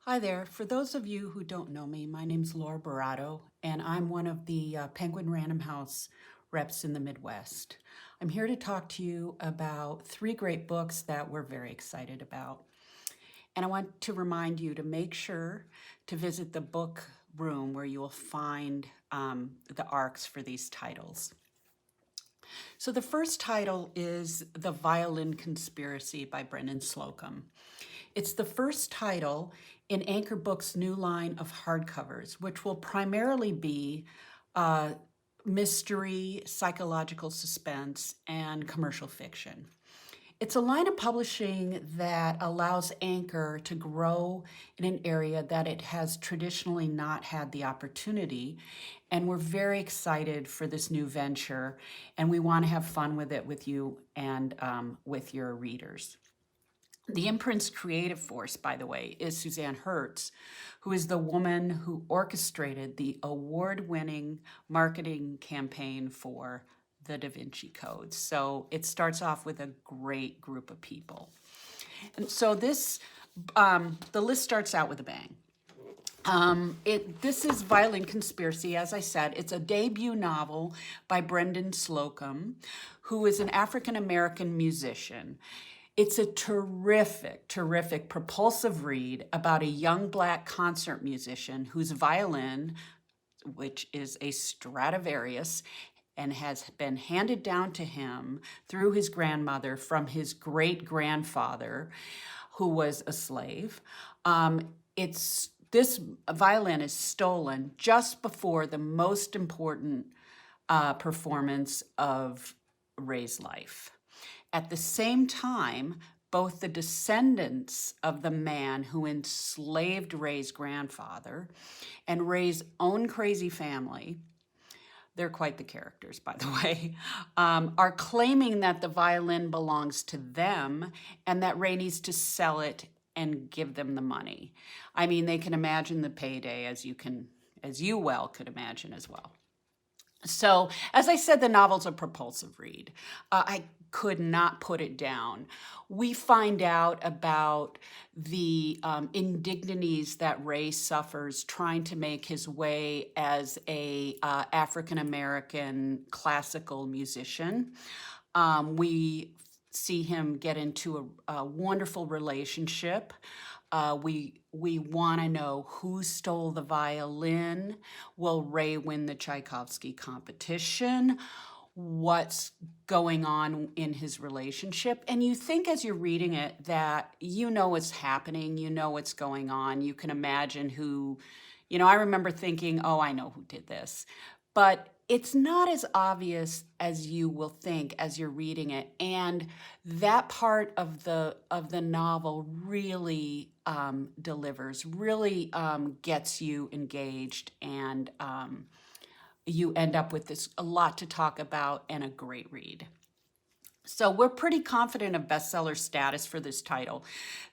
Hi there. For those of you who don't know me, my name's Laura Baratto, and I'm one of the Penguin Random House reps in the Midwest. I'm here to talk to you about three great books that we're very excited about. And I want to remind you to make sure to visit the book room where you will find the ARCs for these titles. So the first title is The Violin Conspiracy by Brendan Slocum. It's the first title in Anchor Books' new line of hardcovers, which will primarily be mystery, psychological suspense, and commercial fiction. It's a line of publishing that allows Anchor to grow in an area that it has traditionally not had the opportunity. And we're very excited for this new venture, and we want to have fun with it with you and with your readers. The imprint's creative force, by the way, is Suzanne Hertz, who is the woman who orchestrated the award-winning marketing campaign for the Da Vinci Code. So it starts off with a great group of people. And so the list starts out with a bang. This is Violin Conspiracy, as I said. It's a debut novel by Brendan Slocum, who is an African-American musician. It's a terrific, terrific, propulsive read about a young Black concert musician whose violin, which is a Stradivarius, and has been handed down to him through his grandmother from his great-grandfather, who was a slave. This violin is stolen just before the most important performance of Ray's life. At the same time, both the descendants of the man who enslaved Ray's grandfather and Ray's own crazy family, they're quite the characters, by the way, are claiming that the violin belongs to them and that Ray needs to sell it and give them the money. I mean, they can imagine the payday as you well could imagine as well. So, as I said, the novel's a propulsive read. I could not put it down. We find out about the indignities that Ray suffers trying to make his way as a African-American classical musician. We see him get into a wonderful relationship. We want to know who stole the violin. Will Ray win the Tchaikovsky competition? What's going on in his relationship? And you think as you're reading it that you know what's happening, you know what's going on. You can imagine who, I remember thinking, oh, I know who did this. But it's not as obvious as you will think as you're reading it. And that part of the novel really delivers, really gets you engaged, and you end up with a lot to talk about and a great read. So we're pretty confident of bestseller status for this title.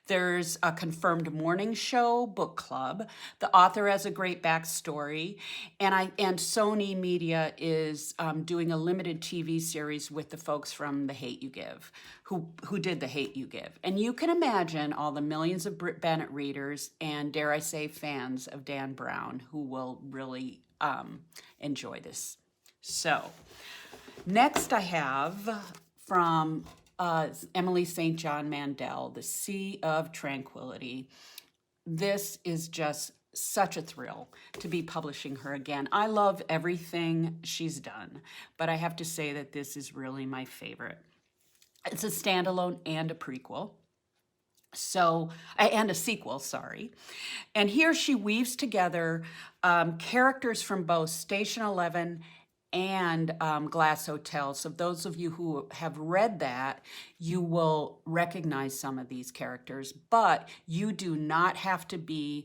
There's a confirmed morning show book club. The author has a great backstory, and Sony Media is doing a limited TV series with the folks from The Hate U Give, who did The Hate U Give. And you can imagine all the millions of Britt Bennett readers and, dare I say, fans of Dan Brown who will really enjoy this. So next I have from Emily St. John Mandel, The Sea of Tranquility. This is just such a thrill to be publishing her again. I love everything she's done, but I have to say that this is really my favorite. It's a standalone and a prequel. And a sequel, sorry. And here she weaves together characters from both Station 11 and Glass Hotel. So those of you who have read that, you will recognize some of these characters, but you do not have to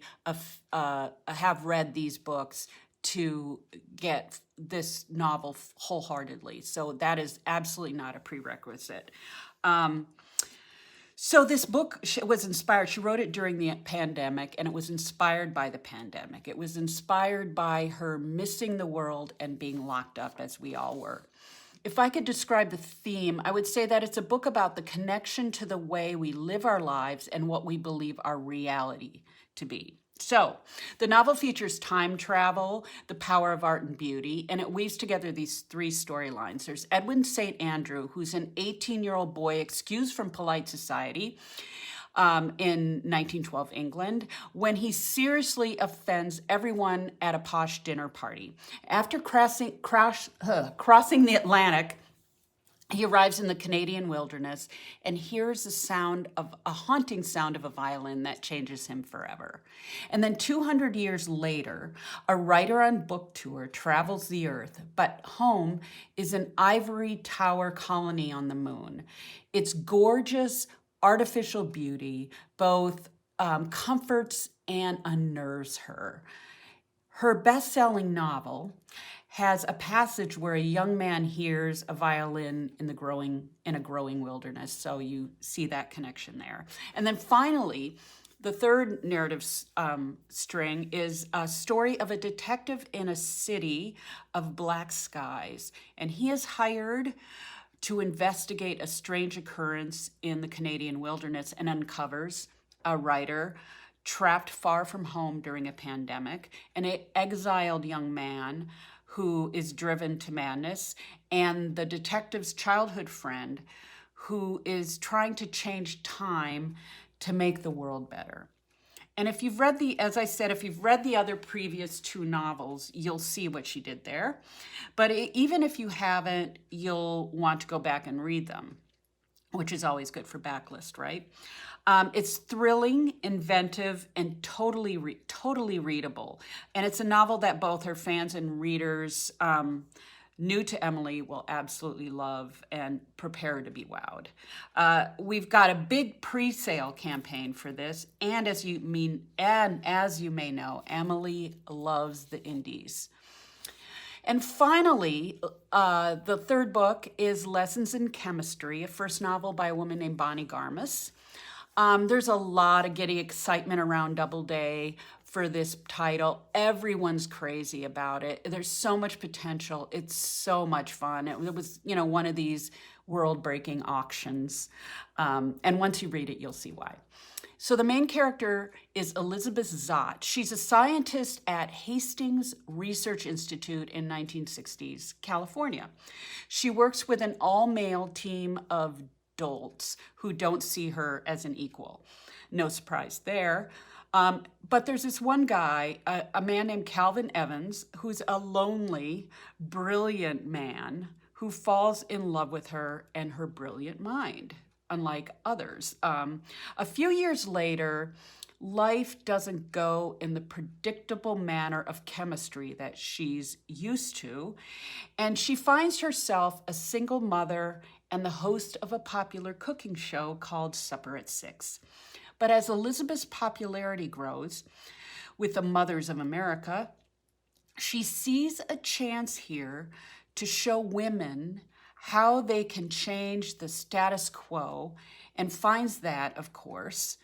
have read these books to get this novel wholeheartedly. So that is absolutely not a prerequisite. So this book was inspired, she wrote it during the pandemic, and it was inspired by the pandemic. It was inspired by her missing the world and being locked up, as we all were. If I could describe the theme, I would say that it's a book about the connection to the way we live our lives and what we believe our reality to be. So the novel features time travel, the power of art and beauty, and it weaves together these three storylines. There's Edwin St. Andrew, who's an 18-year-old boy excused from polite society in 1912 England, when he seriously offends everyone at a posh dinner party. After crossing the Atlantic, he arrives in the Canadian wilderness and hears a haunting sound of a violin that changes him forever. And then 200 years later, a writer on book tour travels the earth, but home is an ivory tower colony on the moon. Its gorgeous artificial beauty both comforts and unnerves her. Her best-selling novel has a passage where a young man hears a violin in a growing wilderness. So you see that connection there. And then finally, the third narrative string is a story of a detective in a city of black skies. And he is hired to investigate a strange occurrence in the Canadian wilderness and uncovers a writer trapped far from home during a pandemic, an exiled young man who is driven to madness, and the detective's childhood friend who is trying to change time to make the world better. And if you've read as I said, if you've read the other previous two novels, you'll see what she did there. But even if you haven't, you'll want to go back and read them, which is always good for backlist, right? It's thrilling, inventive, and totally readable. And it's a novel that both her fans and readers new to Emily will absolutely love and prepare to be wowed. We've got a big pre-sale campaign for this, and as you may know, Emily loves the indies. And finally, the third book is Lessons in Chemistry, a first novel by a woman named Bonnie Garmus. There's a lot of giddy excitement around Doubleday for this title. Everyone's crazy about it. There's so much potential. It's so much fun. It was, one of these world-breaking auctions. And once you read it, you'll see why. So the main character is Elizabeth Zott. She's a scientist at Hastings Research Institute in 1960s California. She works with an all-male team of dolts who don't see her as an equal. No surprise there. But there's this one guy, a man named Calvin Evans, who's a lonely, brilliant man who falls in love with her and her brilliant mind, unlike others. A few years later, life doesn't go in the predictable manner of chemistry that she's used to, and she finds herself a single mother and the host of a popular cooking show called Supper at Six. But as Elizabeth's popularity grows with the Mothers of America, she sees a chance here to show women how they can change the status quo, and finds that, of course,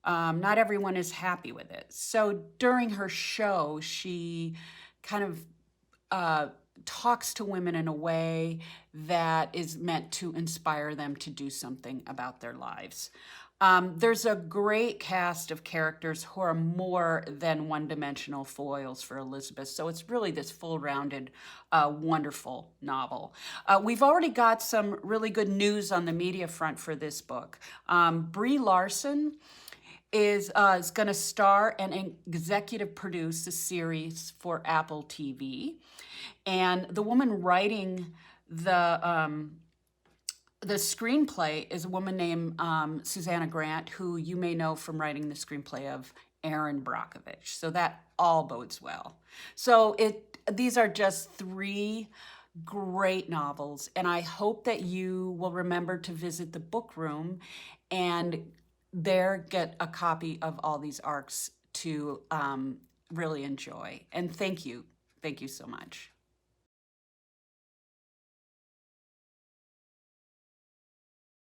not everyone is happy with it. So during her show, she kind of talks to women in a way that is meant to inspire them to do something about their lives. There's a great cast of characters who are more than one-dimensional foils for Elizabeth. So it's really this full-rounded, wonderful novel. We've already got some really good news on the media front for this book. Brie Larson is going to star and executive produce a series for Apple TV. And the woman writing the screenplay is a woman named Susanna Grant, who you may know from writing the screenplay of Erin Brockovich. So that all bodes well. So these are just three great novels, and I hope that you will remember to visit the book room and there get a copy of all these arcs to really enjoy. And thank you so much.